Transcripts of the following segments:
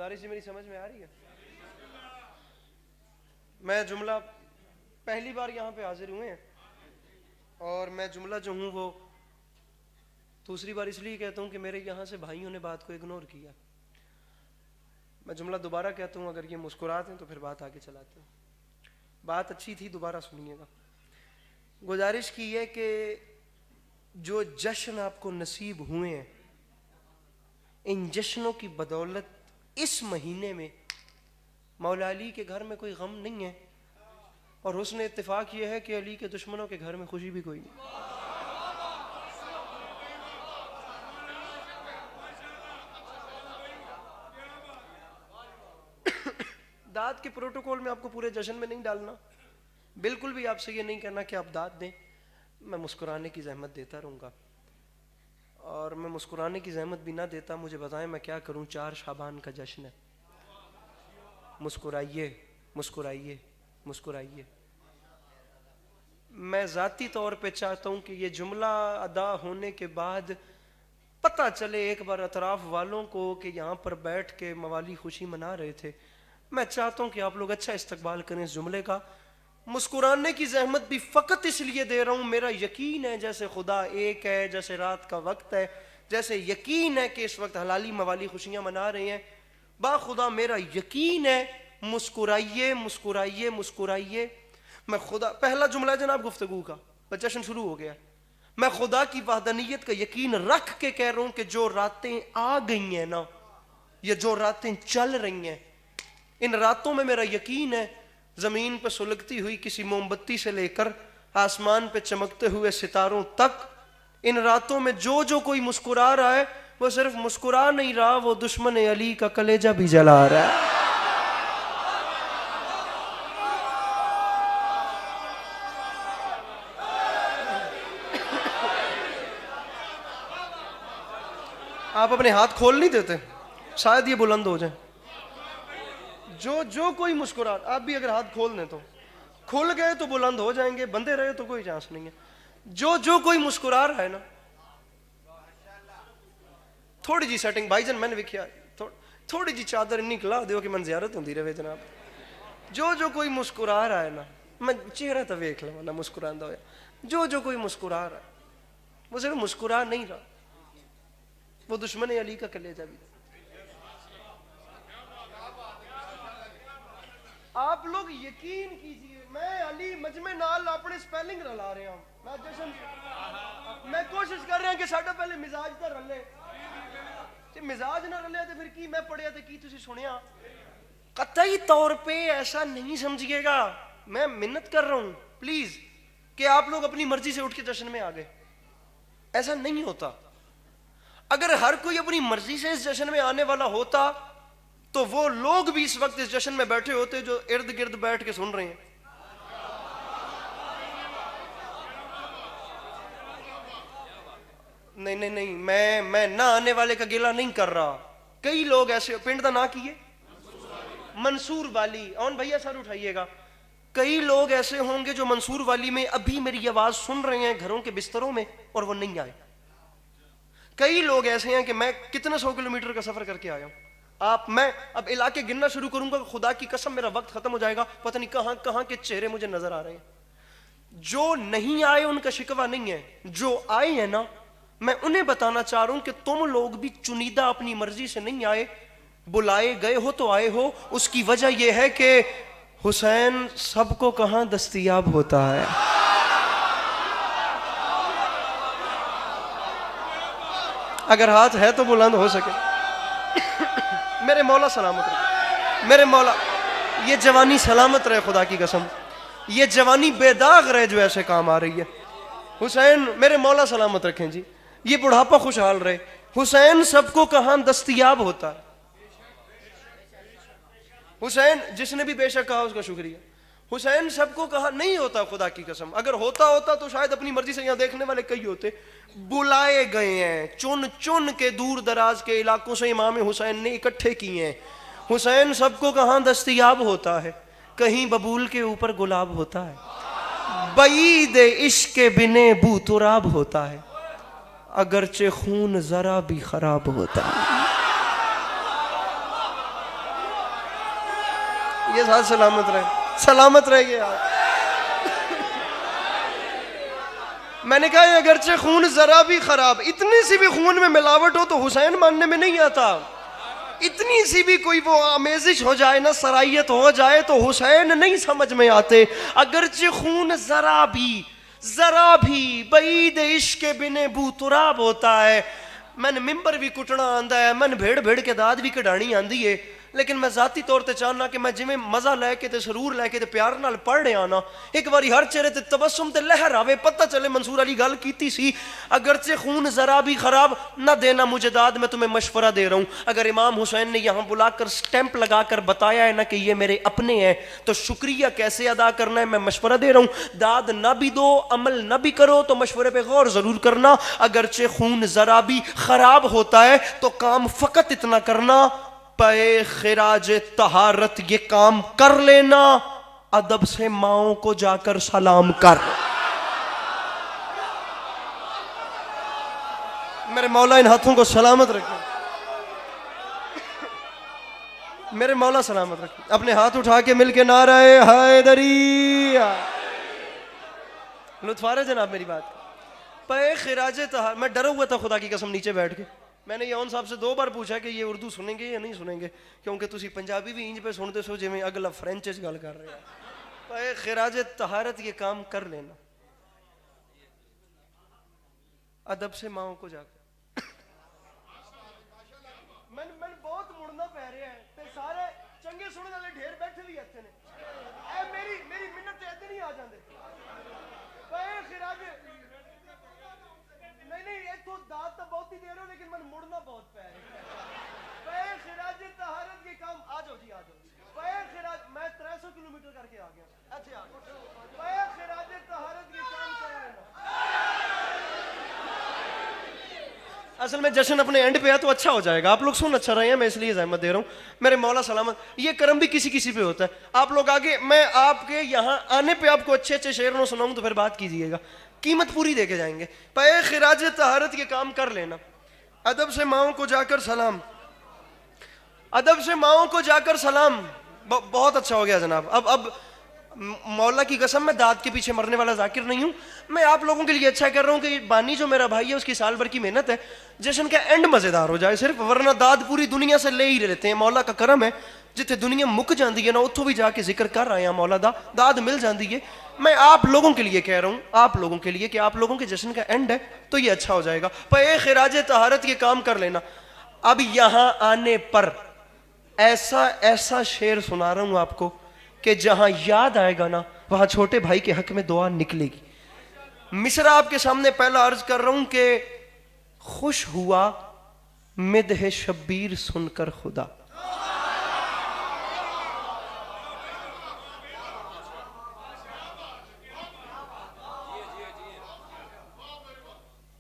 گزارش جی میری سمجھ میں آ رہی ہے؟ میں جملہ پہلی بار یہاں پہ حاضر ہوئے ہیں اور میں جملہ جو ہوں وہ دوسری بار اس لیے کہتا ہوں کہ میرے یہاں سے بھائیوں نے بات کو اگنور کیا. میں جملہ دوبارہ کہتا ہوں, اگر یہ مسکراتے ہیں تو پھر بات آگے چلاتے ہیں. بات اچھی تھی, دوبارہ سنیے گا. گزارش کی ہے کہ جو جشن آپ کو نصیب ہوئے ہیں, ان جشنوں کی بدولت اس مہینے میں مولا علی کے گھر میں کوئی غم نہیں ہے, اور حسن اتفاق یہ ہے کہ علی کے دشمنوں کے گھر میں خوشی بھی کوئی نہیں. داد کے پروٹوکول میں آپ کو پورے جشن میں نہیں ڈالنا, بالکل بھی آپ سے یہ نہیں کہنا کہ آپ داد دیں. میں مسکرانے کی زحمت دیتا رہوں گا, اور میں مسکرانے کی زحمت بھی نہ دیتا مجھے بتائیں میں کیا کروں. 4 شعبان کا جشن ہے, مسکرائیے مسکرائیے مسکرائیے. میں ذاتی طور پہ چاہتا ہوں کہ یہ جملہ ادا ہونے کے بعد پتہ چلے ایک بار اطراف والوں کو کہ یہاں پر بیٹھ کے موالی خوشی منا رہے تھے. میں چاہتا ہوں کہ آپ لوگ اچھا استقبال کریں اس جملے کا. مسکرانے کی زحمت بھی فقط اس لیے دے رہا ہوں, میرا یقین ہے جیسے خدا ایک ہے, جیسے رات کا وقت ہے, جیسے یقین ہے کہ اس وقت حلالی موالی خوشیاں منا رہے ہیں, با خدا میرا یقین ہے. مسکرائیے مسکرائیے مسکرائیے. میں خدا, پہلا جملہ ہے جناب گفتگو کا, جشن شروع ہو گیا. میں خدا کی وحدانیت کا یقین رکھ کے کہہ رہا ہوں کہ جو راتیں آ گئی ہیں نا, یہ جو راتیں چل رہی ہیں, ان راتوں میں میرا یقین ہے زمین پہ سلگتی ہوئی کسی موم بتی سے لے کر آسمان پہ چمکتے ہوئے ستاروں تک, ان راتوں میں جو جو کوئی مسکرا رہا ہے وہ صرف مسکرا نہیں رہا, وہ دشمن علی کا کلیجہ بھی جلا رہا ہے. آپ اپنے ہاتھ کھول نہیں دیتے, شاید یہ بلند ہو جائیں. جو کوئی مسکرا, آپ بھی اگر ہاتھ کھول دیں تو کھل گئے تو بلند ہو جائیں گے, بندے رہے تو کوئی چانس نہیں ہے. جو کوئی مسکرا رہا ہے نا, تھوڑی جی سیٹنگ بھائی جان میں نے ویکھیا, تھوڑی جی چادر نکلا دیو کہ من زیارت ہوندی رہے جناب. جو کوئی مسکرا رہا ہے نا, میں چہرہ تو ویکھ لواں نا مسکراندا ہویا, جو کوئی مسکرا رہا ہے وہ صرف مسکرا نہیں رہا, وہ دشمن علی کا کلیجہ بھی. آپ لوگ یقین کیجئے, میں علی مجمع نال اپنے سپیلنگ رلا رہے ہوں, میں جشن میں کوشش کر رہا ہوں کہ ساڈا پہلے مزاج تو رلے, کہ مزاج نہ رلے تو پھر کی میں پڑھیا تو کی تسی سنیا. قطعی طور پہ ایسا نہیں سمجھیے گا, میں منت کر رہا ہوں پلیز کہ آپ لوگ اپنی مرضی سے اٹھ کے جشن میں آ گئے, ایسا نہیں ہوتا. اگر ہر کوئی اپنی مرضی سے اس جشن میں آنے والا ہوتا تو وہ لوگ بھی اس وقت اس جشن میں بیٹھے ہوتے جو ارد گرد بیٹھ کے سن رہے ہیں. نہیں, میں نہ آنے والے کا گلہ نہیں کر رہا. کئی لوگ ایسے, پنڈ دا نہ کیے منصور والی, اون بھیا سر اٹھائیے گا. کئی لوگ ایسے ہوں گے جو منصور والی میں ابھی میری آواز سن رہے ہیں گھروں کے بستروں میں اور وہ نہیں آئے. کئی لوگ ایسے ہیں کہ میں کتنے 100 کلومیٹر کا سفر کر کے آیا ہوں. میں اب علاقے گننا شروع کروں گا, خدا کی قسم میرا وقت ختم ہو جائے گا, پتہ نہیں کہاں کہاں کے چہرے مجھے نظر آ رہے ہیں. جو نہیں آئے ان کا شکوہ نہیں ہے, جو آئے ہیں نا, میں انہیں بتانا چاہ رہا ہوں کہ تم لوگ بھی چنیدہ اپنی مرضی سے نہیں آئے, بلائے گئے ہو تو آئے ہو. اس کی وجہ یہ ہے کہ حسین سب کو کہاں دستیاب ہوتا ہے. اگر ہاتھ ہے تو بلند ہو سکے. میرے مولا سلامت رہے, میرے مولا یہ جوانی سلامت رہے, خدا کی قسم یہ جوانی بے داغ رہے جو ایسے کام آ رہی ہے. حسین میرے مولا سلامت رکھیں جی, یہ بڑھاپا خوشحال رہے. حسین سب کو کہاں دستیاب ہوتا ہے. حسین جس نے بھی بے شک کہا اس کا شکریہ. حسین سب کو کہا نہیں ہوتا, خدا کی قسم اگر ہوتا تو شاید اپنی مرضی سے, یہاں دیکھنے والے کئی ہوتے. بلائے گئے ہیں, چن کے دور دراز کے علاقوں سے امام حسین نے اکٹھے کیے ہیں. حسین سب کو کہاں دستیاب ہوتا ہے, کہیں ببول کے اوپر گلاب ہوتا ہے, بعید عشق بنے بو تراب ہوتا ہے, اگرچہ خون ذرا بھی خراب ہوتا ہے. یہ ساتھ سلامت رہے، سلامت رہے گے آپ۔ میں نے کہا یہ اگرچہ خون ذرا بھی خراب، اتنی سی بھی خون میں ملاوٹ ہو تو حسین ماننے میں نہیں آتا، اتنی سی بھی کوئی وہ آمیزش ہو جائے نا، سرائیت ہو جائے تو حسین نہیں سمجھ میں آتے۔ اگرچہ خون ذرا بھی بعید عشق بنے بو تراب ہوتا ہے، من ممبر بھی کٹنا آندا ہے، من بھیڑ کے داد بھی کڈانی آندی ہے، لیکن میں ذاتی طور تے چاہنا کہ میں جویں مزہ لے کے تے سرور لے کے تے پیار نال پڑھ رہا نا، ایک باری ہر چہرے تے تبسم تے لہر آوے، پتہ چلے منصور علی گل کیتی سی، اگرچہ خون ذرا بھی خراب نہ دینا مجھے داد، میں تمہیں مشورہ دے رہا ہوں، اگر امام حسین نے یہاں بلا کر سٹیمپ لگا کر بتایا ہے نا کہ یہ میرے اپنے ہیں تو شکریہ کیسے ادا کرنا ہے میں مشورہ دے رہا ہوں، داد نہ بھی دو، عمل نہ بھی کرو تو مشورے پہ غور ضرور کرنا، اگرچہ خون ذرا بھی خراب ہوتا ہے تو کام فقط اتنا کرنا، پے خراج طہارت یہ کام کر لینا، ادب سے ماؤں کو جا کر سلام کر۔ میرے مولا ان ہاتھوں کو سلامت رکھیں، میرے مولا سلامت رکھیں، اپنے ہاتھ اٹھا کے مل کے نعرہ حیدری، لطف آ رہا ہے جناب میری بات کا؟ پے خراج طہارت، میں ڈرا ہوا تھا خدا کی قسم نیچے بیٹھ کے، میں نے یون صاحب سے 2 بار پوچھا کہ یہ اردو سنیں گے یا نہیں سنیں گے، کیونکہ تسی پنجابی بھی انج پہ سنتے سو جی میں اگلا فرینچ گل کر رہے ہیں، پے خراج طہارت یہ کام کر لینا، ادب سے ماؤں کو جا کر۔ میں بہت مڑنا پہ رہا ہے تے سارے چنگے سننے والے ڈھیر بیٹھے بھی اچھے نے، اے میری منت تے ادھر نہیں آ جاندے، پے خراج نہیں ایتھوں داد تو بہت ہی دے رہے ہو لیکن من مڑنا بہت پہ پے خراج طہارت کے کام آ جاؤ جی، آ جاؤ پے خراج، میں 300 کلومیٹر کر کے آ گیا، اچھا پے خراج طہارت کے کام کر لینا۔ اصل میں جشن اپنے اینڈ پہ ہے تو اچھا ہو جائے گا، آپ لوگ سن اچھا رہے ہیں، میں اس لیے زحمت دے رہا ہوں، میرے مولا سلامت، یہ کرم بھی کسی کسی پہ ہوتا ہے، آپ لوگ آگے میں آپ کے یہاں آنے پہ آپ کو اچھے اچھے شعر نہ سناؤں تو پھر بات کیجئے گا، قیمت پوری دے کے جائیں گے۔ پے خراج طہارت یہ کام کر لینا، ادب سے ماؤں کو جا کر سلام، ادب سے ماؤں کو جا کر سلام، بہت اچھا ہو گیا جناب۔ اب مولا کی قسم میں داد کے پیچھے مرنے والا ذاکر نہیں ہوں، میں آپ لوگوں کے لیے اچھا کر رہا ہوں کہ بانی جو میرا بھائی ہے اس کی سال بھر کی محنت ہے، جشن کا اینڈ مزیدار ہو جائے صرف، ورنہ داد پوری دنیا سے لے ہی لیتے ہیں، مولا کا کرم ہے، جتھے دنیا مک جاندی ہے نا اتھوں بھی جا کے ذکر کر رہے ہیں مولا دا، داد مل جاندی ہے۔ میں آپ لوگوں کے لیے کہہ رہا ہوں، آپ لوگوں کے لیے کہ آپ لوگوں کے جشن کا اینڈ ہے تو یہ اچھا ہو جائے گا، پے خراج طہارت یہ کام کر لینا۔ اب یہاں آنے پر ایسا شعر سنا رہا ہوں آپ کو کہ جہاں یاد آئے گا نا وہاں چھوٹے بھائی کے حق میں دعا نکلے گی۔ مصرع آپ کے سامنے پہلا عرض کر رہا ہوں کہ خوش ہوا مدح شبیر سن کر خدا،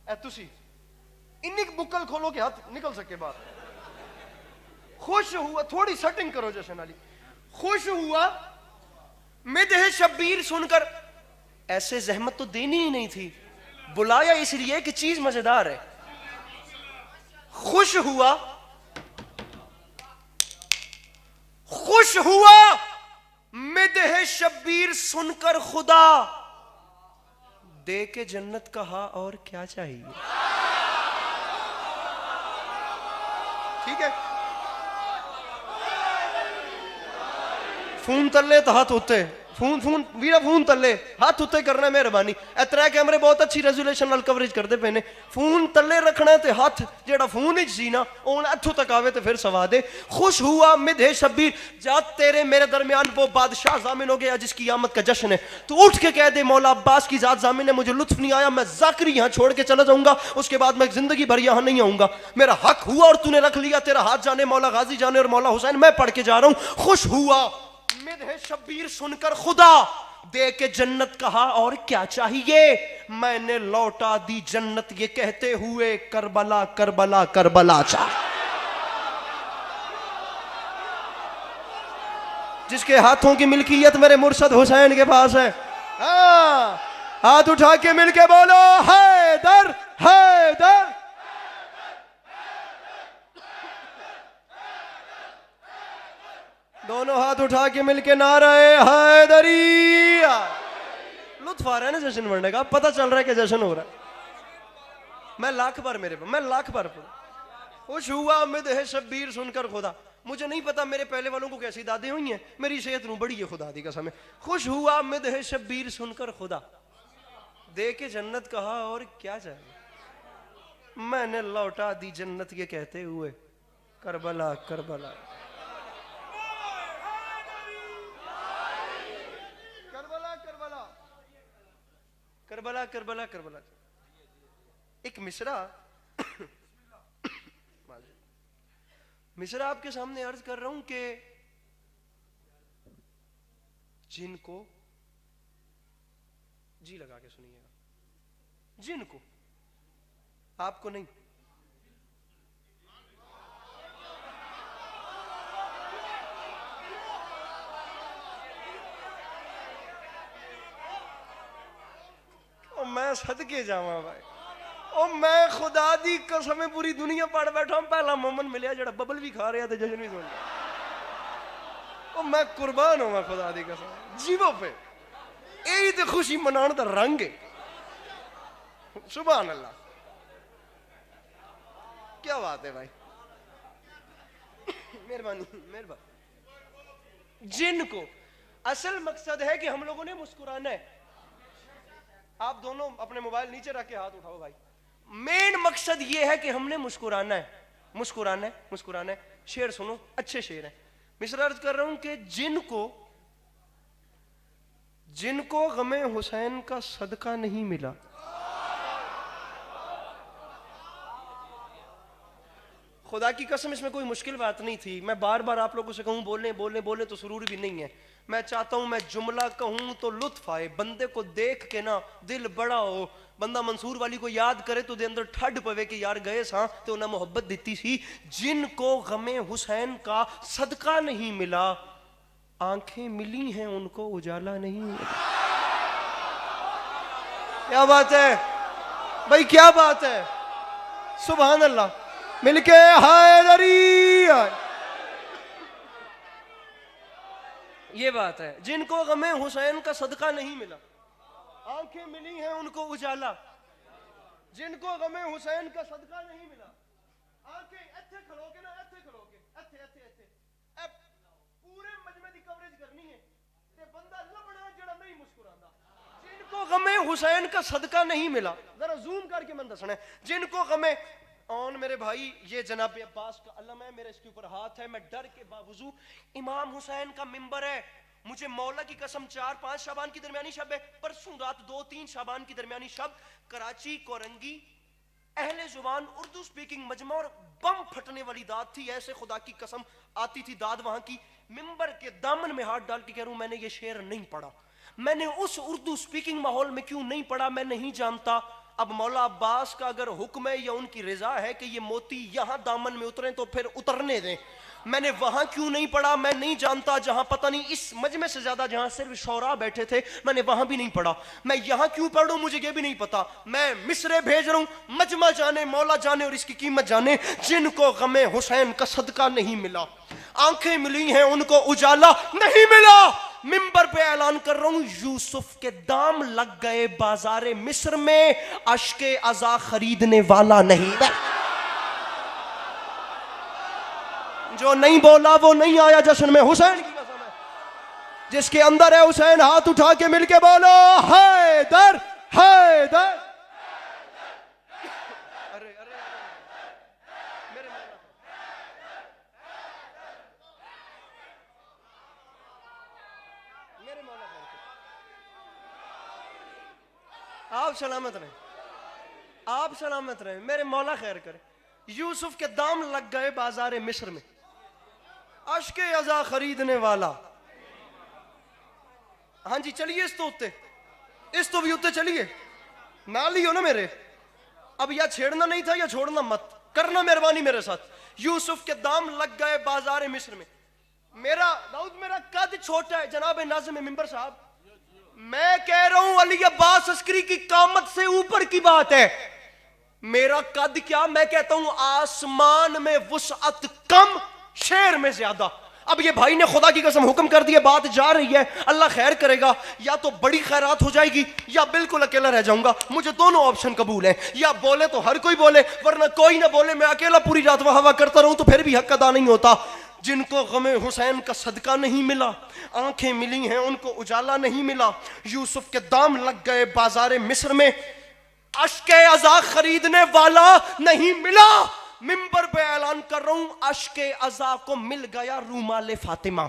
اے تسی انی بکل کھولو کہ ہاتھ نکل سکے باہر، خوش ہوا، تھوڑی سیٹنگ کرو جشن والی، خوش ہوا مدح شبیر سن کر، ایسے زحمت تو دینی ہی نہیں تھی، بلایا اس لیے کہ چیز مزیدار ہے، خوش ہوا مدح شبیر سن کر خدا، دے کے جنت کہا اور کیا چاہیے، ٹھیک ہے، فون تلے تو ہاتھ ہوتے، فون ویرا فون تلے ہاتھ ہوتے کرنا ہے مہربانی، اے 3 کیمرے بہت اچھی ریزولیشن نال کوریج کرتے پہنے، فون تلے رکھنا ہے تے ہاتھ جیڑا فون ہی سی نا اون اتھوں تک آوے تے پھر سوا دے۔ خوش ہوا مدح شبیر، جات تیرے میرے درمیان وہ بادشاہ ضامن ہو گیا جس کی آمد کا جشن ہے، تو اٹھ کے کہہ دے مولا عباس کی ذات ضامن ہے، مجھے لطف نہیں آیا، میں ذاکری یہاں چھوڑ کے چلا جاؤں گا، اس کے بعد میں زندگی بھر یہاں نہیں آؤں گا، میرا حق ہوا اور تو نے رکھ لیا، تیرا ہاتھ جانے مولا غازی جانے اور مولا حسین، میں پڑھ کے جا رہا ہوں، خوش ہوا مدح شبیر سن کر خدا، دے کے جنت کہا اور کیا چاہیے، میں نے لوٹا دی جنت یہ کہتے ہوئے کربلا کربلا کربلا چاہ، جس کے ہاتھوں کی ملکیت میرے مرشد حسین کے پاس ہے، ہاتھ اٹھا کے مل کے بولو حیدر حیدر، دونوں ہاتھ اٹھا کے مل کے نعرہ حیدری. لطف آ رہا ہے نا جشن منانے کا, پتہ چل رہا ہے کہ جشن ہو رہا ہے. میں لاکھ بار خوش ہوا مدح شبیر سن کر خدا. مجھے نہیں پتا میرے پہلے والوں کو کیسی دادیں ہوئی ہیں, میری صحت نو بڑی ہے خدا دی قسم ہے. خوش ہوا مدح شبیر سن کر خدا, دے کے جنت کہا اور کیا چاہیے. میں نے لوٹا دی جنت یہ کہتے ہوئے کربلا کربلا. کربلا کربلا کربلا کربلا کربلا. ایک مصرع آپ کے سامنے عرض کر رہا ہوں کہ جن کو, جی لگا کے سنیے گا, جن کو, آپ کو نہیں, میں صدقے جاواں بھائی, او میں خدا دی قسم پوری دنیا پڑھ بیٹھا ہوں, پہلا مومن ملیا جڑا ببل بھی کھا رہا تھا جشن بھی سن رہا. او میں قربان ہوں خدا دی قسم, جیووں پہ یہی تو خوشی منان دا رنگ ہے. سبحان اللہ, کیا بات ہے بھائی, مہربانی مہربانی. جن کو اصل مقصد ہے کہ ہم لوگوں نے مسکرانا ہے. آپ دونوں اپنے موبائل نیچے رکھ کے ہاتھ اٹھاؤ بھائی. مین مقصد یہ ہے کہ ہم نے مسکرانا ہے, مسکرانا ہے, مسکرانا ہے. شعر سنو, اچھے شعر ہیں. مصرع عرض کر رہا ہوں کہ جن کو غم حسین کا صدقہ نہیں ملا, خدا کی قسم اس میں کوئی مشکل بات نہیں تھی. میں بار بار آپ لوگوں سے کہوں بولنے تو ضروری بھی نہیں ہے. میں چاہتا ہوں میں جملہ کہوں تو لطف آئے, بندے کو دیکھ کے نا دل بڑا ہو. بندہ منصور والی کو یاد کرے تو دے اندر ٹھڈ پوے کہ یار گئے ساں تو انہیں محبت دیتی سی. جن کو غم حسین کا صدقہ نہیں ملا, آنکھیں ملی ہیں ان کو اجالا نہیں ملا. کیا بات ہے بھائی, کیا بات ہے, سبحان اللہ. مل کے حیدری, یہ بات ہے. جن کو غم حسین کا صدقہ نہیں ملا, آنکھیں ملی ہیں ان کو اجالا. جن کو غم حسین کا صدقہ نہیں ملا, آنکھیں ایتھے کھلو کے نا, ایتھے کھلو کے, ایتھے ایتھے ایتھے پورے مجمع دی کوریج کرنی ہے تے بندہ لبنا جڑا نہیں مسکراندا. جن کو غم حسین کا صدقہ نہیں ملا, ذرا زوم کر کے من دسنا ہے. جن کو غم میرے بھائی, یہ جناب عباس کا علم ہے, میرے اس کے اوپر ہاتھ ہے, میں ڈر کے باوضو, امام حسین کا منبر ہے. مجھے مولا کی قسم 4-5 شعبان کی درمیانی شب ہے, پرسوں رات 2-3 شعبان کی درمیانی شب, کراچی کورنگی اہل زبان اردو سپیکنگ مجمع, اور بم پھٹنے والی داد تھی. ایسے خدا کی قسم آتی تھی داد وہاں کی. منبر کے دامن میں ہاتھ ڈال کے کہہ رہا ہوں, میں نے یہ شعر نہیں پڑھا. میں نے اس اردو سپیکنگ ماحول میں کیوں نہیں پڑھا میں نہیں جانتا. اب مولا عباس کا اگر حکم ہے یا ان کی رضا ہے کہ یہ موتی یہاں دامن میں اتریں تو پھر اترنے دیں. میں نے وہاں کیوں نہیں پڑھا میں نہیں جانتا. جہاں پتہ نہیں اس مجمع سے زیادہ جہاں صرف شعراء بیٹھے تھے, میں نے وہاں بھی نہیں پڑھا. میں یہاں کیوں پڑھوں مجھے یہ بھی نہیں پتا. میں مصرے بھیج رہا ہوں, مجمع جانے, مولا جانے اور اس کی قیمت جانے. جن کو غم حسین کا صدقہ نہیں ملا, آنکھیں ملی ہیں ان کو اجالا نہیں ملا. منبر پہ اعلان کر رہا ہوں, یوسف کے دام لگ گئے بازار مصر میں, اشک عزا خریدنے والا نہیں. جو نہیں بولا وہ نہیں آیا جشن میں. حسین کی قسم ہے, جس کے اندر ہے حسین, ہاتھ اٹھا کے مل کے بولو حیدر حیدر. آپ سلامت رہیں, آپ سلامت رہیں, میرے مولا خیر کرے. یوسف کے دام لگ گئے بازار مصر میں, اشک عزا خریدنے والا. ہاں جی چلیے اس تو اتے, اس تو بھی اتے چلیے, نہ لیو نا میرے. اب یا چھیڑنا نہیں تھا یا چھوڑنا مت کرنا, مہربانی میرے ساتھ. یوسف کے دام لگ گئے بازار مصر میں. میرا داؤد میرا قد چھوٹا ہے جناب ناظم ممبر صاحب, میں کہہ رہا ہوں علی عباس عسکری کی قامت سے اوپر کی بات ہے. میرا قد کیا, میں کہتا ہوں آسمان میں وسعت کم, شیر میں زیادہ. اب یہ بھائی نے خدا کی قسم حکم کر دیا، بات جا رہی ہے، اللہ خیر کرے گا، یا تو بڑی خیرات ہو جائے گی یا بالکل اکیلا رہ جاؤں گا، مجھے دونوں آپشن قبول ہیں، یا بولے تو ہر کوئی بولے ورنہ کوئی نہ بولے، میں اکیلا پوری رات واہ واہ کرتا رہوں تو پھر بھی حق ادا نہیں ہوتا۔ جن کو غم حسین کا صدقہ نہیں ملا، آنکھیں ملی ہیں ان کو اجالا نہیں ملا، یوسف کے دام لگ گئے بازار مصر میں، اشک عزا خریدنے والا نہیں ملا، منبر پہ اعلان کر رہا ہوں، اشک عزا کو مل گیا رومال فاطمہ،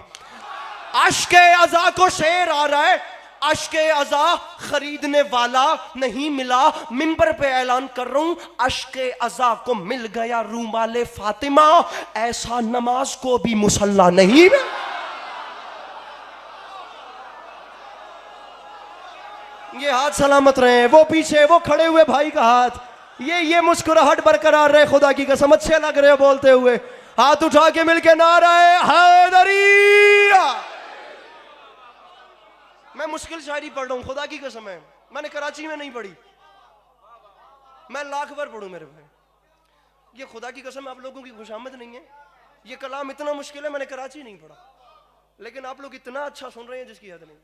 اشک عزا کو شعر آ رہا ہے، اشک عزا خریدنے والا نہیں ملا، منبر پہ اعلان کر رہا ہوں، اشک عزا کو مل گیا رومال فاطمہ، ایسا نماز کو بھی مصلی نہیں ملا۔ یہ ہاتھ سلامت رہے، وہ پیچھے وہ کھڑے ہوئے بھائی کا ہاتھ، یہ مسکراہٹ برقرار رہے، خدا کی قسم اچھے لگ رہے بولتے ہوئے، ہاتھ اٹھا کے مل کے نعرہ حیدری۔ میں مشکل شاعری پڑھ رہا ہوں، خدا کی قسم ہے، میں نے کراچی میں نہیں پڑھی، میں لاکھ بار پڑھوں میرے بھائی، یہ خدا کی قسم آپ لوگوں کی خوشامد نہیں ہے، یہ کلام اتنا مشکل ہے، میں نے کراچی نہیں پڑھا، لیکن آپ لوگ اتنا اچھا سن رہے ہیں جس کی حد نہیں۔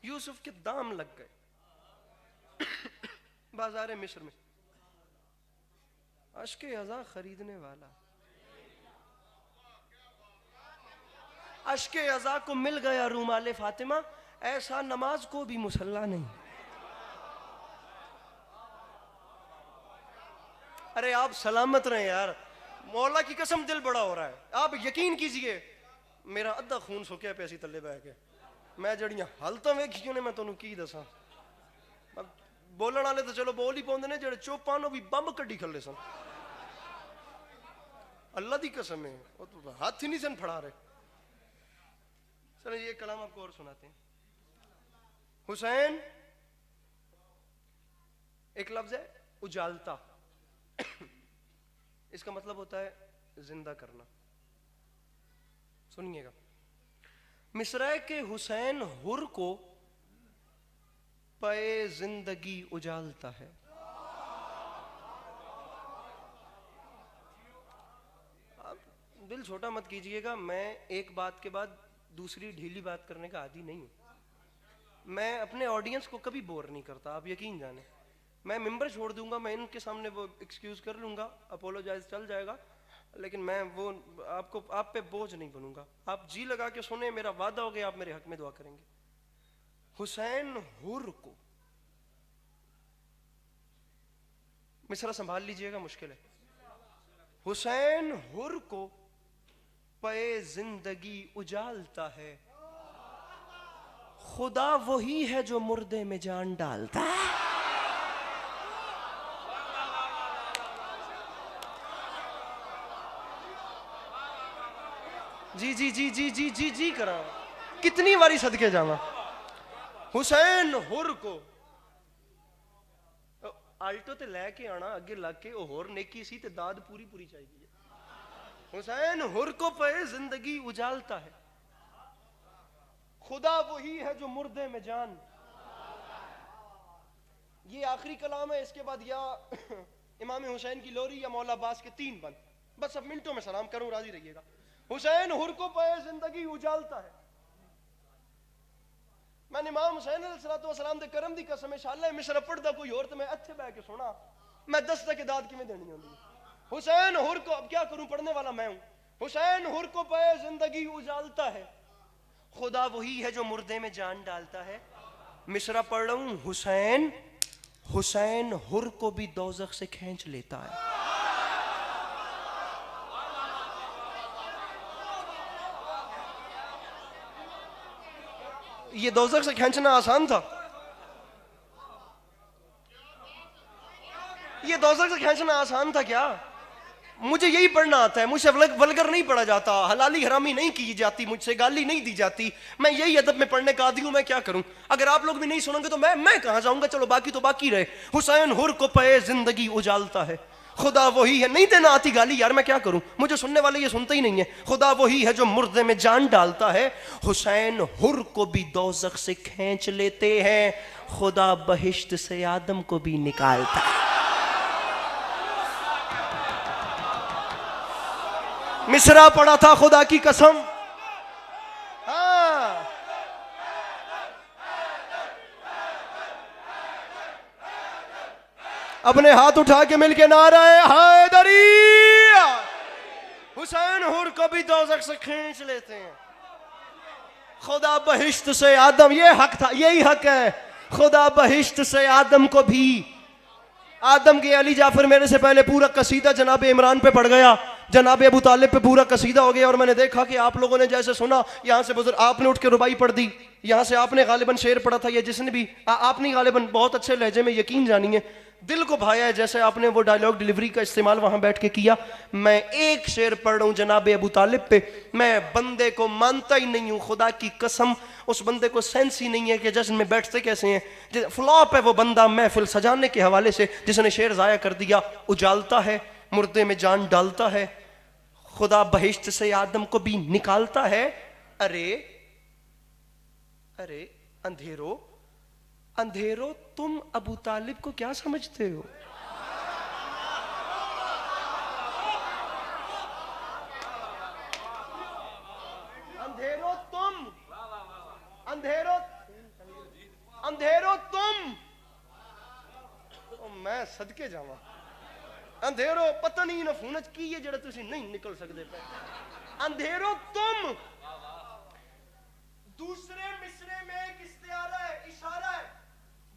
یوسف کے دام لگ گئے بازار مصر میں، اشک عزا خریدنے والا، اشک عزا کو مل گیا رومال فاطمہ، ایسا نماز کو بھی مصلی نہیں۔ ارے آپ سلامت رہیں یار، مولا کی قسم دل بڑا ہو رہا ہے، آپ یقین کیجئے میرا ادھا خون سکیا پیسی تلے بہ کے، میں جڑیاں حالتاں ویکھیاں نے میں تانوں کی دساں، بولن والے تو چلو بول ہی پاؤندے نے، جڑے چپ آن بھی بمب کڈی کھلے سن، اللہ دی قسم ہے، وہ تو ہاتھ ہی نہیں سن پھڑا رہے۔ چلو یہ کلام آپ کو اور سناتے ہیں۔ حسین ایک لفظ ہے اجالتا، اس کا مطلب ہوتا ہے زندہ کرنا، سنیے گا، مصرع کے حسین حر کو پے زندگی اجالتا ہے، دل چھوٹا مت کیجئے گا، میں ایک بات کے بعد دوسری ڈھیلی بات کرنے کا عادی نہیں ہوں، میں اپنے آڈینس کو کبھی بور نہیں کرتا، آپ یقین جانیں، میں ممبر چھوڑ دوں گا، میں ان کے سامنے وہ ایکسکیوز کر لوں گا، اپولوجائز چل جائے گا، لیکن میں وہ آپ پہ بوجھ نہیں بنوں گا، آپ جی لگا کے سنیں، میرا وعدہ ہو گیا آپ میرے حق میں دعا کریں گے۔ حسین حر کو، مصرع سنبھال لیجئے گا مشکل ہے، حسین حر کو پے زندگی اجالتا ہے، خدا وہی ہے جو مردے میں جان ڈالتا ہے۔ جی جی جی جی جی جی جی کرا کتنی باری صدقے جاواں، حسین حر کو آلٹو تے لے کے آنا اگے لگ کے، او ہور نیکی سی تے داد پوری پوری چاہیے، حسین حر کو پے زندگی اجالتا ہے، خدا وہی ہے جو مردے میں جان۔ یہ آخری کلام ہے، اس کے بعد یا امام حسین کی لوری یا مولا عباس کے 3 بند، بس اب منٹوں میں سلام کروں، راضی رہیے گا۔ حسین حر کو پے زندگی اجالتا ہے، میں نے امام حسین علیہ السلام دے کرم دی قسم انشاءاللہ مصر پڑھدا کوئی اور تے میں اتھے بیٹھ کے سونا، میں 10 تک داد کیویں دینی ہوندی ہے۔ حسین حر کو، اب کیا کروں، پڑھنے والا میں ہوں، حسین حر کو پے زندگی اجالتا ہے، خدا وہی ہے جو مردے میں جان ڈالتا ہے۔ مصرع پڑھ رہا ہوں، حسین حر کو بھی دوزخ سے کھینچ لیتا ہے۔ یہ دوزخ سے کھینچنا آسان تھا، یہ دوزخ سے کھینچنا آسان تھا کیا؟ مجھے یہی پڑھنا آتا ہے، مجھ سے ولگر نہیں پڑھا جاتا، حلالی حرامی نہیں کی جاتی، مجھ سے گالی نہیں دی جاتی، میں یہی ادب میں پڑھنے کا عادی ہوں، میں کیا کروں؟ اگر آپ لوگ بھی نہیں سنیں گے تو میں کہاں جاؤں گا؟ چلو باقی تو باقی رہے۔ حسین حر کو پے زندگی اجالتا ہے، خدا وہی ہے، نہیں دینا آتی گالی یار، میں کیا کروں؟ مجھے سننے والے یہ سنتے ہی نہیں ہیں۔ خدا وہی ہے جو مردے میں جان ڈالتا ہے، حسین حر کو بھی دوزخ سے کھینچ لیتے ہیں، خدا بہشت سے آدم کو بھی نکالتا ہے۔ مصرع پڑا تھا خدا کی قسم. ہاں اپنے ہاتھ اٹھا کے مل کے نعرہ حیدری. حسین حور کو بھی دوزخ سے کھینچ لیتے ہیں. خدا بہشت سے آدم, یہ حق تھا, یہی حق ہے. خدا بہشت سے آدم کو بھی, آدم کے علی جعفر میرے سے پہلے پورا قصیدہ جناب عمران پہ پڑ گیا, جناب ابو طالب پہ پورا قصیدہ ہو گیا, اور میں نے دیکھا کہ آپ لوگوں نے جیسے سنا یہاں سے بزرگ آپ نے اٹھ کے ربائی پڑھ دی, یہاں سے آپ نے غالباً شعر پڑھا تھا, یا جس نے بھی آپ نے غالباً بہت اچھے لہجے میں یقین جانیے دل کو بھایا ہے جیسے آپ نے وہ ڈائیلاگ ڈیلیوری کا استعمال وہاں بیٹھ کے کیا. میں ایک شعر پڑھ رہا ہوں جناب ابو طالب پہ, میں بندے کو مانتا ہی نہیں ہوں خدا کی قسم, اس بندے کو سینس ہی نہیں ہے کہ جشن میں بیٹھتے کیسے ہیں. فلاپ ہے وہ بندہ محفل سجانے کے حوالے سے جس نے شعر ضائع کر دیا. اجالتا ہے مردے میں جان ڈالتا ہے, خدا بہشت سے آدم کو بھی نکالتا ہے. ارے ارے اندھیرو اندھیرو تم ابو طالب کو کیا سمجھتے ہو؟ اندھیرو تم, اندھیرو اندھیرو تم, میں صدقے جاواں اندھیرو پتہ نہیں نہ فونج کی ہے جڑا تسی نہیں نکل سکتے پہ. اندھیرو تم. دوسرے مصرے میں ایک استعارہ ہے, اشارہ ہے,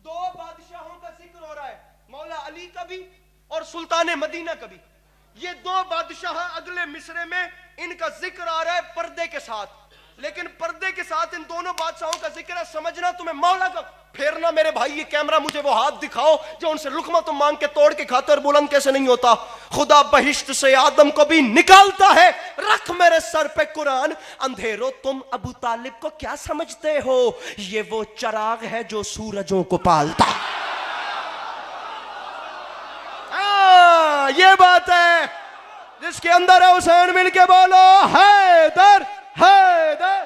دو بادشاہوں کا ذکر ہو رہا ہے, مولا علی کا بھی اور سلطان مدینہ کا بھی. یہ دو بادشاہ اگلے مصرے میں ان کا ذکر آ رہا ہے پردے کے ساتھ, لیکن پردے کے ساتھ ان دونوں بادشاہوں کا ذکر ہے. سمجھنا تمہیں مولا کا پھیرنا. میرے بھائی یہ کیمرہ مجھے وہ ہاتھ دکھاؤ جو ان سے لقمہ تم مانگ کے توڑ کے کھاتے اور بلند کیسے نہیں ہوتا. خدا بہشت سے آدم کو بھی نکالتا ہے. رکھ میرے سر پہ قرآن. اندھیرو تم ابو طالب کو کیا سمجھتے ہو, یہ وہ چراغ ہے جو سورجوں کو پالتا. یہ بات ہے جس کے اندر ہے حسین, مل کے بولو حیدر حیدر.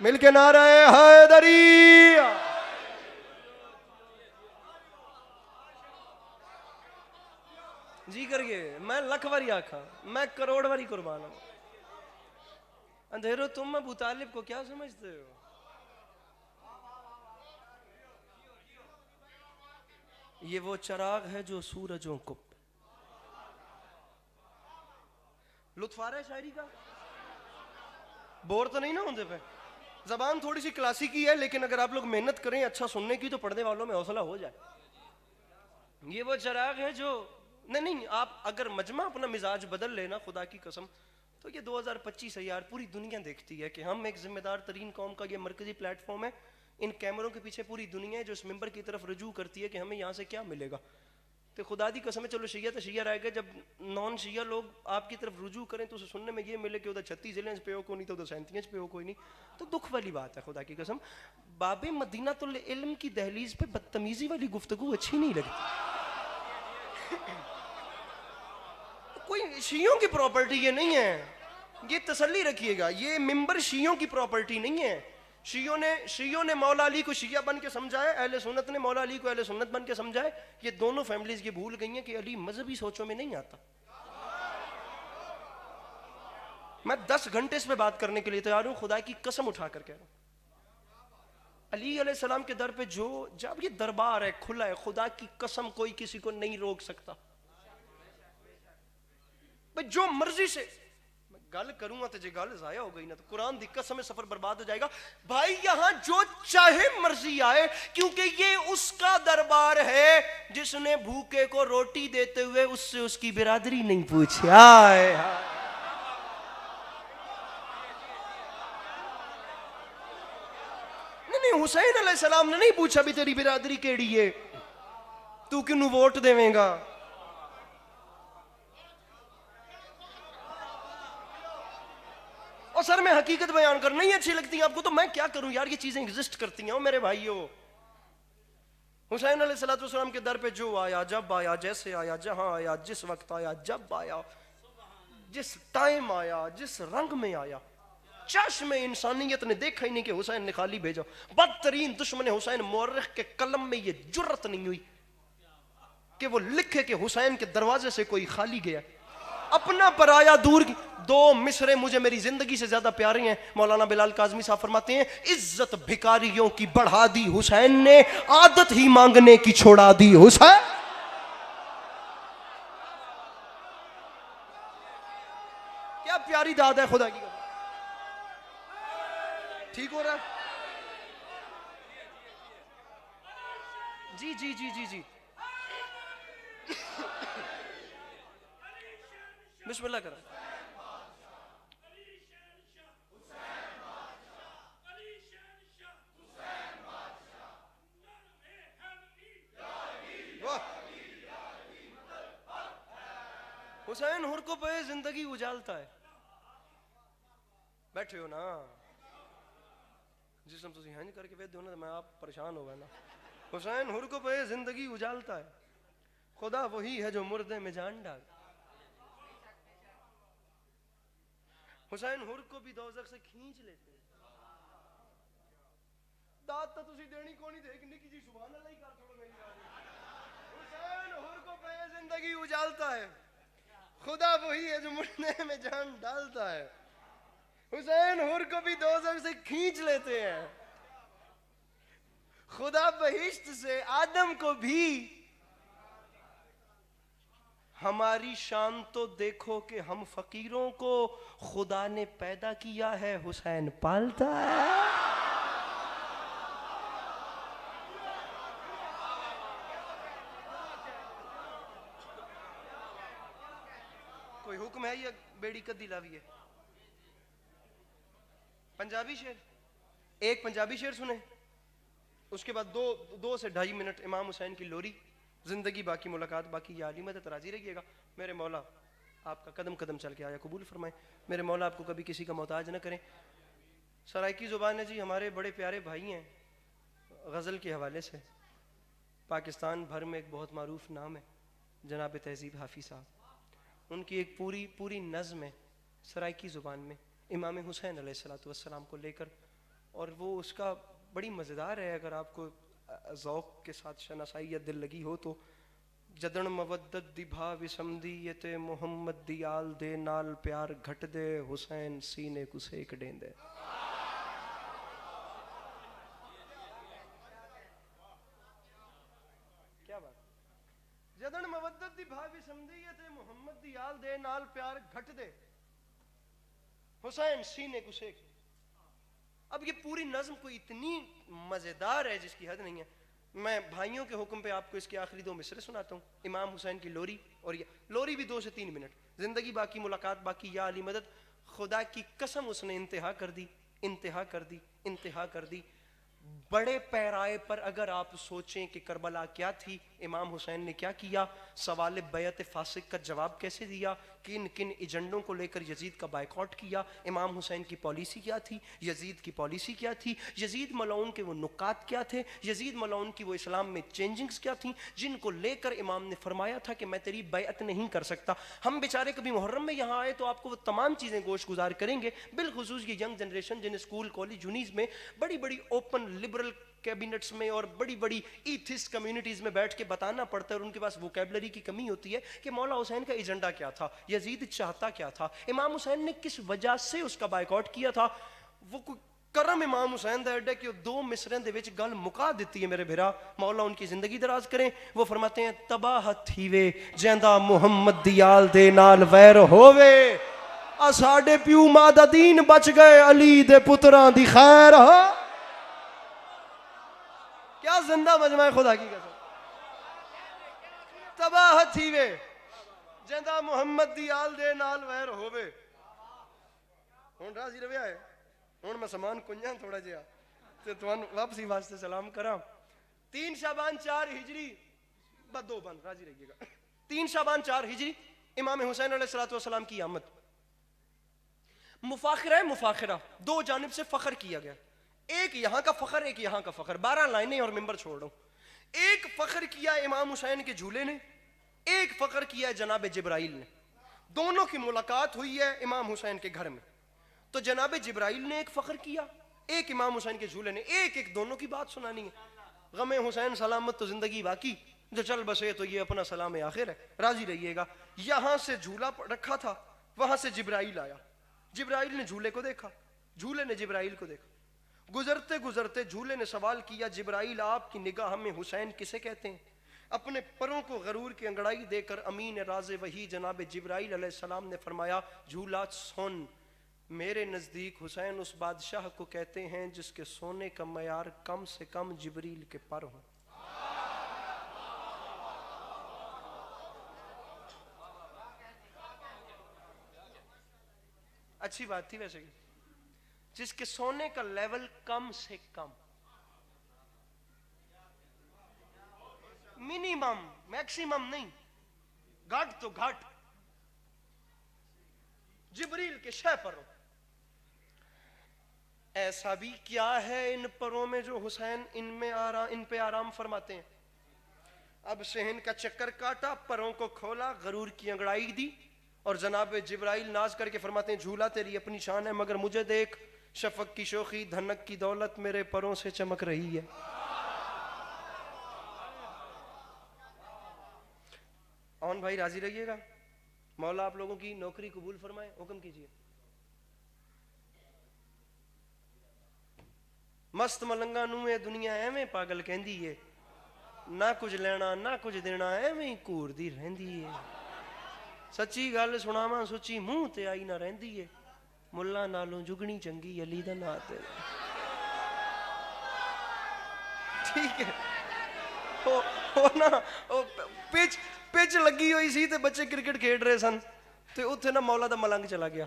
مل کے نعرہ حیدری. جی کر گئے میں لکھ واری آکھا, میں کروڑ واری قربان ہوں. اندھیرو تم ابو طالب کو کیا سمجھتے ہو؟ یہ وہ چراغ ہے جو سورجوں کو. لطف آ رہا ہے شاعری کا؟ بور تو نہیں نہ ہوندے پہ؟ زبان تھوڑی سی کلاسیکی ہے, لیکن اگر آپ لوگ محنت کریں اچھا سننے کی تو پڑھنے والوں میں حوصلہ ہو جائے. یہ وہ چراغ ہے جو نہیں آپ اگر مجمع اپنا مزاج بدل لینا خدا کی قسم تو یہ 2025 ہے یار. پوری دنیا دیکھتی ہے کہ ہم ایک ذمہ دار ترین قوم کا یہ مرکزی پلیٹ فارم ہے. ان کیمروں کے پیچھے پوری دنیا ہے جو اس ممبر کی طرف رجوع کرتی ہے کہ ہمیں یہاں سے کیا ملے گا. تو خدا دی قسم ہے, چلو شیعہ تو شیعہ رہے گا, جب نان شیعہ لوگ آپ کی طرف رجوع کریں تو اسے سننے میں یہ ملے کہ ادھر 36 ضلع پہ ہو کوئی نہیں, تو ادھر 37 پہ ہو کوئی نہیں, تو دکھ والی بات ہے خدا کی قسم. باب مدینہ العلم کی دہلیز پہ بدتمیزی والی گفتگو اچھی نہیں لگتی. کوئی شیعوں کی پراپرٹی یہ نہیں ہے, یہ تسلی رکھیے گا, یہ ممبر شیعوں کی پراپرٹی نہیں ہے. شیعوں نے مولا علی کو شیعہ بن کے سمجھائے, اہل سنت نے مولا علی کو اہل سنت بن کے سمجھائے. یہ دونوں فیملیز یہ بھول گئی ہیں کہ علی مذہبی سوچوں میں نہیں آتا. میں 10 گھنٹے اس پہ بات کرنے کے لیے تیار ہوں, خدا کی قسم اٹھا کر کہہ رہا ہوں. علی علیہ السلام کے در پہ جب یہ دربار ہے کھلا ہے, خدا کی قسم کوئی کسی کو نہیں روک سکتا. جو مرضی سے گل کروں گا تو جے گل ضائع ہو گئی نا تو قرآن دی قسم ہے سفر برباد ہو جائے گا. بھائی یہاں جو چاہے مرضی آئے, کیونکہ یہ اس کا دربار ہے جس نے بھوکے کو روٹی دیتے ہوئے اس سے اس کی برادری نہیں پوچھی. نہیں حسین علیہ السلام نے نہیں پوچھا بھی تیری برادری کیڑی ہے, تو کنوں ووٹ دیویں گا. اور سر میں حقیقت بیان کرنا نہیں اچھی لگتی ہیں آپ کو تو میں کیا کروں یار, یہ چیزیں ایگزسٹ کرتی ہیں میرے بھائیوں. حسین علیہ السلام کے در پہ جو آیا, جب آیا, جیسے آیا, جہاں آیا, جس وقت آیا, جب آیا, جس ٹائم آیا, جس رنگ میں آیا, چشم انسانیت نے دیکھا ہی نہیں کہ حسین نے خالی بھیجا. بدترین دشمن حسین مورخ کے قلم میں یہ جرت نہیں ہوئی کہ وہ لکھے کہ حسین کے دروازے سے کوئی خالی گیا. اپنا پرایا دور کی. دو مصرے مجھے میری زندگی سے زیادہ پیارے ہیں. مولانا بلال کاظمی صاحب فرماتے ہیں عزت بھکاریوں کی بڑھا دی حسین نے, عادت ہی مانگنے کی چھوڑا دی حسین. کیا پیاری داد ہے خدا کی. ٹھیک ہو رہا ہے جی جی جی جی جی. بسم اللہ کریں. حسین ہر کو پہ زندگی اجالتا ہے. بیٹھے ہو نا جسم تسی ہنج کر کے بیٹھے ہو نا, میں آپ پریشان ہو گئے نا. حسین ہر کو پہ زندگی اجالتا ہے. خدا وہی ہے جو مردے میں جان ڈال. حسین ہر کو بھی دوزخ سے کھینچ لیتے ہیں. داد تو تسی دینی کو نہیں دے کہ نکی جی سبحان اللہ ہی کر چھوڑو میری بات. حسین ہر کو پہ زندگی اجالتا ہے. خدا وہی ہے جو مردے میں جان ڈالتا ہے. حسین ہر کو بھی دوزخ سے کھینچ لیتے ہیں. خدا بہشت سے آدم کو بھی. ہماری شان تو دیکھو کہ ہم فقیروں کو خدا نے پیدا کیا ہے, حسین پالتا ہے. کوئی حکم ہے یا بیڑی کدی لاوی ہے؟ پنجابی شعر, ایک پنجابی شعر سنیں, اس کے بعد دو سے ڈھائی منٹ امام حسین کی لوری. زندگی باقی ملاقات باقی. یا علی مدد راضی رہیے گا. میرے مولا آپ کا قدم قدم چل کے آیا قبول فرمائیں. میرے مولا آپ کو کبھی کسی کا محتاج نہ کریں. سرائکی زبان ہے جی, ہمارے بڑے پیارے بھائی ہیں. غزل کے حوالے سے پاکستان بھر میں ایک بہت معروف نام ہے جناب تہذیب حافظ صاحب. ان کی ایک پوری نظم ہے سرائکی زبان میں امام حسین علیہ الصلوۃ والسلام کو لے کر, اور وہ اس کا بڑی مزیدار ہے. اگر آپ کو ذوق کے ساتھ شناسائی یا دل لگی ہو تو جدن مودت دی بھا وسمدیت محمد دیال دے نال پیار گھٹ دے, حسین سینے کو سیک دین دے. کیا بات. جدن مودت دی بھا وسمدیت محمد دیال دے نال پیار گھٹ دے, حسین سینے کو سیک. اب یہ پوری نظم کو اتنی مزیدار ہے جس کی حد نہیں ہے. میں بھائیوں کے حکم پہ آپ کو اس کے آخری دو مصرے سناتا ہوں. امام حسین کی لوری, اور لوری بھی 2 سے 3 منٹ. زندگی باقی ملاقات باقی. یا علی مدد. خدا کی قسم اس نے انتہا کر دی, انتہا کر دی, انتہا کر دی. بڑے پیرائے پر اگر آپ سوچیں کہ کربلا کیا تھی, امام حسین نے کیا کیا, سوال بیعت فاسق کا جواب کیسے دیا, کن کن ایجنڈوں کو لے کر یزید کا بائیکاٹ کیا, امام حسین کی پالیسی کیا تھی, یزید کی پالیسی کیا تھی, یزید ملعون کے وہ نکات کیا تھے, یزید ملعون کی وہ اسلام میں چینجنگز کیا تھیں جن کو لے کر امام نے فرمایا تھا کہ میں تیری بیعت نہیں کر سکتا. ہم بیچارے کبھی محرم میں یہاں آئے تو آپ کو وہ تمام چیزیں گوش گزار کریں گے, بالخصوص یہ ینگ جنریشن جن اسکول کالج یونیز میں بڑی بڑی اوپن لبرل کیبنٹس میں اور بڑی بڑی ایتھسٹ کمیونٹیز میں بیٹھ کے بتانا پڑتا ہے, اور ان کے پاس ووکیبلری کی کمی ہوتی ہے کہ مولا حسین کا ایجنڈا کیا تھا, یزید چاہتا کیا تھا, امام حسین نے کس وجہ سے اس کا بائیکاٹ کیا تھا. وہ کرم امام حسین دا ایڈا کہ 2 مصریں دے وچ گل مکا دیتی ہے میرے بھرا. مولا ان کی زندگی دراز کریں. وہ فرماتے ہیں تباہ تھیوے جیندا محمد دیال دے نال ویر ہووے, آ ساڈے پیو ماں دا دین بچ گئے علی دے پتراں دی خیر ہو. کیا زندہ مجمع خدا کی قسم. تباہ تھیوے جیندا محمد دیال دے نال ویر ہووے. ہن راضی رویا ہے. ہن میں سامان کنجاں تھوڑا جہا تے تھانوں واپسی واسطے سلام کراں. 3 شعبان 4 ہجری بس 2 بند راضی رہیے گا. 3 شعبان 4 ہجری امام حسین علیہ الصلوۃ والسلام کی آمد. مفاخرہ ہے, مفاخرہ 2 جانب سے فخر کیا گیا. ایک یہاں کا فخر, ایک یہاں کا فخر. 12 لائنیں اور ممبر چھوڑ رہا ہوں. ایک فخر کیا امام حسین کے جھولے نے, ایک فخر کیا جناب جبرائیل نے. دونوں کی ملاقات ہوئی ہے امام حسین کے گھر میں. تو جناب جبرائیل نے ایک فخر کیا، ایک امام حسین کے جھولے نے ایک دونوں کی بات سنانی ہے، غم حسین سلامت تو زندگی باقی، جو چل بسے تو یہ اپنا سلام آخر ہے، راضی رہیے گا۔ یہاں سے جھولا رکھا تھا، وہاں سے جبرائیل آیا، جبرائیل نے جھولے کو دیکھا، جھولے نے جبرائیل کو دیکھا، گزرتے گزرتے جھولے نے سوال کیا، جبرائیل آپ کی نگاہ میں حسین کسے کہتے ہیں؟ اپنے پروں کو غرور کی انگڑائی دے کر امین راز وحی جناب جبرائیل علیہ السلام نے فرمایا، جھولا سن، میرے نزدیک حسین اس بادشاہ کو کہتے ہیں جس کے سونے کا معیار کم سے کم جبریل کے پر ہوں۔ اچھی بات تھی ویسے، جس کے سونے کا لیول کم سے کم، منیمم، میکسیمم نہیں، گھٹ تو گھٹ جبریل کے شہ پر ہو۔ ایسا بھی کیا ہے ان پروں میں جو حسین ان پہ آرام فرماتے ہیں؟ اب صحن کا چکر کاٹا، پروں کو کھولا، غرور کی انگڑائی دی، اور جناب جبرائیل ناز کر کے فرماتے ہیں، جھولا تیری اپنی شان ہے مگر مجھے دیکھ، شفق کی شوخی دھنک کی دولت میرے پروں سے چمک رہی ہے۔ اون بھائی راضی رہیے گا، مولا آپ لوگوں کی نوکری قبول فرمائے، حکم کیجیے۔ مست ملنگا نو اے دنیا ایویں پاگل کہندی ہے، نہ کچھ لینا نہ کچھ دینا ایویں کور دی رہندی ہے، سچی گل سناواں سچی منہ تے آئی نہ رہندی ہے، ملا نالوں جگنی چنگی علی دا نا تے۔ ٹھیک ہے، پچ لگی ہوئی سی تے بچے کرکٹ کھیڈ رہے سن، تے اتنے نا مولا دا ملنگ چلا گیا،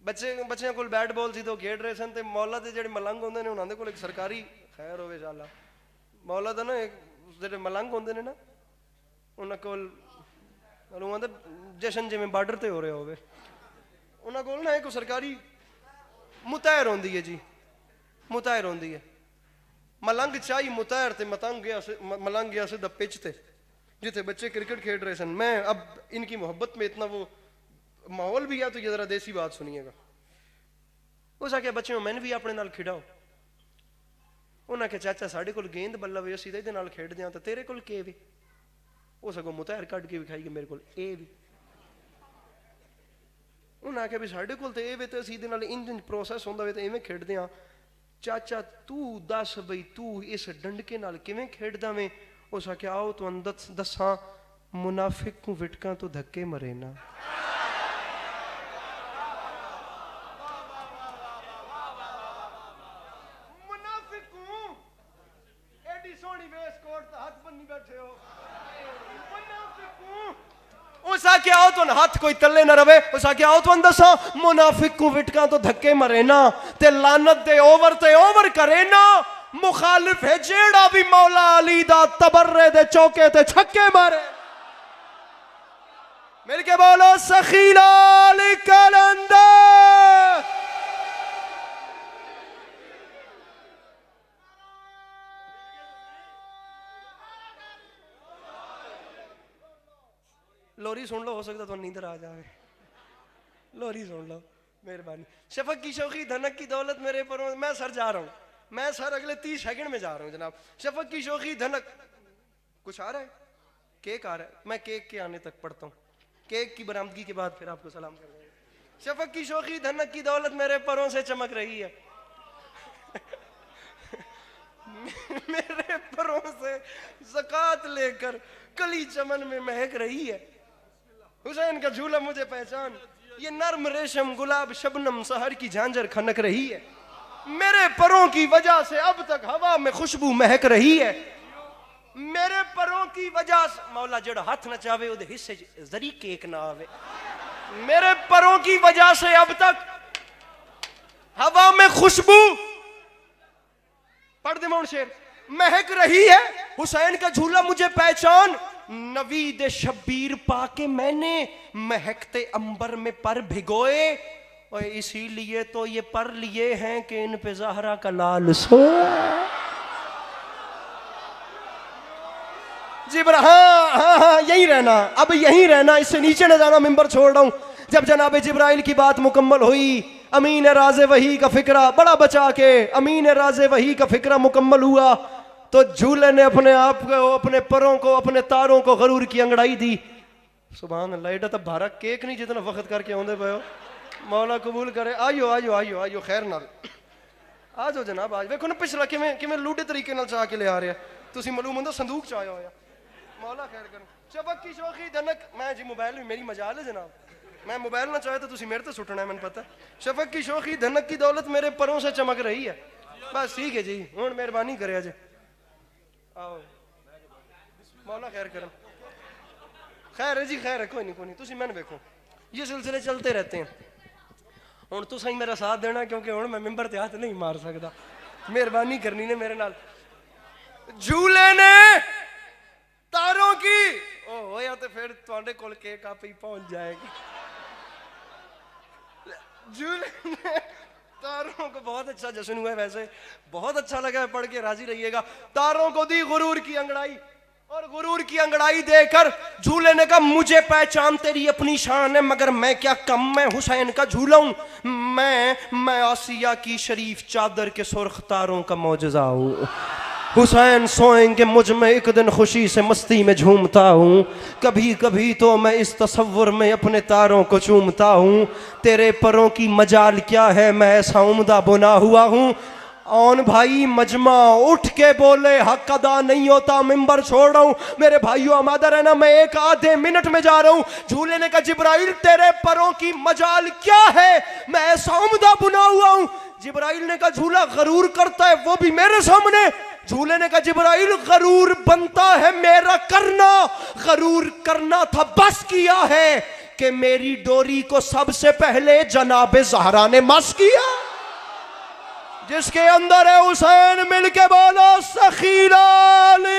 بچیاں کول بیٹ بال سی تو کھیڈ رہے سن، تے مولا دے جڑے ملنگ ہوندے نے انہاں دے کول ایک سرکاری خیر ہوے انشاءاللہ، مولا دا نا ایک جڑے ملنگ ہوندے نے نا انہاں کول انہاں دے جشن جویں بارڈر تے ہو رہے ہوے، انہاں کول نا ایک سرکاری متحر ہوندی ہے، جی متحر ہوندی ہے، ملنگ چاہی متحر تے ملنگ گیا سیدھا پچ تے جتھے بچے کرکٹ کھیڈ رہے سن۔ میں اب ان کی محبت میں اتنا وہ ماحول بھی ہے تو یہ ذرا دیسی بات سنیے گا۔ اس آ کے بچوں میں نے بھی اپنے نال کھیڈاؤ، انہاں کہ چاچا ساڈے کول گیند بلا وے اسی دے نال کھیڈ دیاں تے تیرے کول کے وی؟ وہ سگوں متحر کڈ کے وکھائی کہ میرے کول اے وی۔ انہاں کہ بھی ساڈے کول تے اے وے تے اسی دے نال انجن پروسیس ہوندا وے تے ایویں کھیڈ دیاں، چاچا تو دس بھئی تو اس ڈنڈکے نال کیویں کھیڈدا ویں؟ اس آ کے آؤ تو دساں، منافق کو وٹکاں تو دھکے مرے نا۔ اس آ کے آؤ تو ہاتھ کوئی تلے نہ روے، اس آ کے آؤ تو اندساں منافق کو وٹکاں تو دھکے مرے نا، تے لعنت دے اوور کرے نا، مخالف ہے جیڑا بھی مولا علی دا تبرے دے چوکے تے چھکے مارے۔ مل کے بولو سخی لال کلندر۔ لوری سن لو، ہو سکتا تو نیندر آ جائے، لوری سن لو مہربانی۔ شفق کی شوخی دھنک کی دولت میرے پروں، میں سر جا رہا ہوں، میں سر اگلے 30 سیکنڈ میں جا رہا ہوں جناب۔ شفق کی شوخی دھنک، کچھ آ رہا ہے؟ کیک آ رہا ہے، میں کیک کے آنے تک پڑھتا ہوں، کیک کی برآمدگی کے بعد پھر آپ کو سلام کر رہے ہیں۔ شفق کی شوخی دھنک کی دولت میرے پروں سے چمک رہی ہے، میرے پروں سے زکوٰۃ لے کر کلی چمن میں مہک رہی ہے، حسین کا جھولا مجھے پہچان، یہ نرم ریشم گلاب شبنم سحر کی جھانجر کھنک رہی ہے، میرے پروں کی وجہ سے اب تک ہوا میں خوشبو مہک رہی ہے، میرے پروں کی وجہ سے مولا جڑا ہاتھ نہ چاہے وہ دے حصے ذری کیک نہ آوے، میرے پروں کی وجہ سے اب تک ہوا میں خوشبو، پڑھ دے مون شیر، مہک رہی ہے، حسین کا جھولا مجھے پہچان، نوید شبیر پا کے میں نے مہکتے امبر میں پر بھگوئے، اور اسی لیے تو یہ پر لیے ہیں کہ ان پہ زہرا کا لال سوئے۔ ہاں یہی رہنا، اب یہی رہنا، اس سے نیچے نہ جانا، ممبر چھوڑ رہا ہوں۔ جب جناب جبرائیل کی بات مکمل ہوئی، امین راز وحی کا فکرہ بڑا بچا کے امین راز وحی کا فکرہ مکمل ہوا تو جھولے نے اپنے آپ کو، اپنے پروں کو، اپنے تاروں کو غرور کی انگڑائی دی. سبحان اللہ. ایڈا تو بھارا کیک نہیں جتنا وقت کر کے آدھے پے ہو. مولا قبول کرے. آئیو آئیو آئیو آئیو خیر نال آ جاؤ جناب. آج ویکھو نا پچھلا کیویں لوڈے طریقے نال چاہ کے لے آ رہے تسی معلوم ہوندا صندوق چ آیا ہویا. مولا خیر کرے. شفق کی شوخی دھنک. میں جی موبائل بھی میری مجال ہے جناب. میں موبائل نہ چاہے تو تسی میرے تے سٹنا ہے مجھے پتہ. شفق کی شوخی دھنک کی دولت میرے پروں سے چمک رہی ہے. بس ٹھیک ہے جی. ہن مہربانی کرے اج آؤ. مولا خیر کرم. خیر ہے جی خیر ہے. کوئی نہیں تسی میں ویکھو. یہ سلسلے چلتے رہتے ہیں. ہن تو صحیح میرا ساتھ دینا کیونکہ ہن میں ممبر تے ہاتھ نہیں مار سکتا. مہربانی کرنی نے میرے نال. جھولے نے تاروں کی او ہویا تے پھر تواڈے کول کیک آپ ہی پہنچ جائے گی. جھولے نے تاروں کو بہت اچھا جشن ہوا ہے. ویسے بہت اچھا لگا ہے پڑھ کے. راضی رہیے گا. تاروں کو دی غرور کی انگڑائی اور غرور کی انگڑائی دے کر جھولے نے کہا مجھے پہچان تیری اپنی شان ہے مگر میں کیا کم. میں حسین کا جھولا ہوں. میں آسیہ کی شریف چادر کے سرخ تاروں کا معجزہ ہوں. حسین سوئیں گے مجھ میں ایک دن خوشی سے مستی میں جھومتا ہوں. کبھی کبھی تو میں اس تصور میں اپنے تاروں کو چومتا ہوں. تیرے پروں کی مجال کیا ہے میں ایسا عمدہ بنا ہوا ہوں. اون بھائی مجمع اٹھ کے بولے حق ادا نہیں ہوتا. ممبر چھوڑ رہا ہوں. میرے بھائیو آمادہ رہنا. میں ایک آدھے منٹ میں جا رہا ہوں. جھولے نے کہا جبرائیل تیرے پروں کی مجال کیا ہے میں ایسا عمدہ بنا ہوا ہوں. جبرائیل نے کہا جھولا غرور کرتا ہے وہ بھی میرے سامنے. جھولے نے کہا جبرائیل غرور بنتا ہے میرا کرنا. غرور کرنا تھا بس کیا ہے کہ میری ڈوری کو سب سے پہلے جناب زہرا نے مس کیا. جس کے اندر ہے حسین مل کے بولو سخیل علی